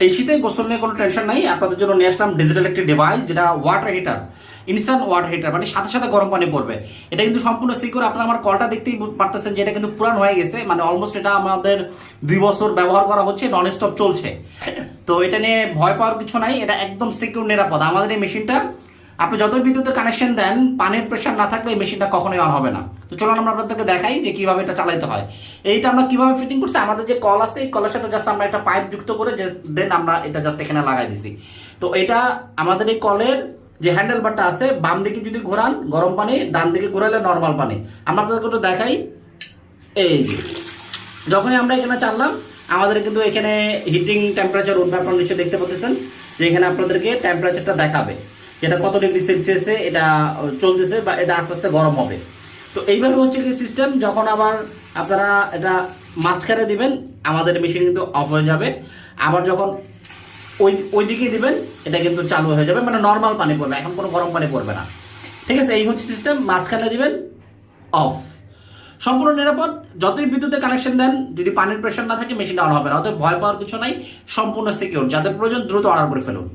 এই শীতে গোসল নিয়ে কোনো টেনশন নাই, আপনাদের জন্য নিয়ে আসলাম ডিজিটাল একটি ডিভাইস, যেটা water heater, instant water heater, মানে সাথে সাথে গরম পানি পড়বে। এটা কিন্তু সম্পূর্ণ সিকিউর। আপনারা আমার কলটা দেখতেই পারতেছেন যে এটা কিন্তু পুরান হয়ে গেছে, মানে অলমোস্ট এটা আমাদের 2 বছর ব্যবহার করা হচ্ছে, নন স্টপ চলছে। তো এটা নিয়ে ভয় পাওয়ার কিছু নাই, এটা একদম সিকিউর, নিরাপদ। আমাদের এই মেশিনটা আপনি যতই বিদ্যুতের কানেকশন দেন, পানির প্রেশার না থাকলে এই মেশিনটা কখনোই অন হবে না। তো চলুন আমরা আপনাদেরকে দেখাই যে কিভাবে এটা চালাতে হয়। এইটা আমরা কিভাবে ফিটিং করছি, আমাদের যে কল আছে এই কলের সাথে জাস্ট আমরা একটা পাইপ যুক্ত করে দেন আমরা এটা জাস্ট এখানে লাগাই দিছি। তো এটা আমাদের এই কলের যে হ্যান্ডেল বারটা আছে, বাম দিকে যদি ঘোরান গরম পানি, ডান দিকে ঘোরালে নর্মাল পানি। আমরা আপনাদেরকে একটু দেখাই। এই যে যখনই আমরা এখানে চাললাম, আমাদের কিন্তু এখানে হিটিং টেম্পারেচার উঠবে। আপনারা নিশ্চয়ই দেখতে পাচ্ছেন যে এখানে আপনাদেরকে টেম্পারেচারটা দেখাবে, যেটা কত ডিগ্রি সেলসিয়াসে এটা চলতেছে বা এটা আস্তে আস্তে গরম হবে। তো এইভাবে হচ্ছে কি সিস্টেম। যখন আবার আপনারা এটা মাঝখানে দিবেন, আমাদের মেশিন কিন্তু অফ হয়ে যাবে। আবার যখন ওই দিকে দিবেন, এটা কিন্তু চালু হয়ে যাবে, মানে নর্মাল পানি পড়বে, এখন কোনো গরম পানি পড়বে না। ঠিক আছে, এই হচ্ছে সিস্টেম। মাঝখানে দিবেন, অফ, সম্পূর্ণ নিরাপদ। যতই বিদ্যুতের কানেকশন দেন, যদি পানির প্রেশার না থাকে মেশিনটা অন হবে না। অতএব ভয় পাওয়ার কিছু নাই, সম্পূর্ণ সিকিউর। যাদের প্রয়োজন দ্রুত অর্ডার করে ফেলুন।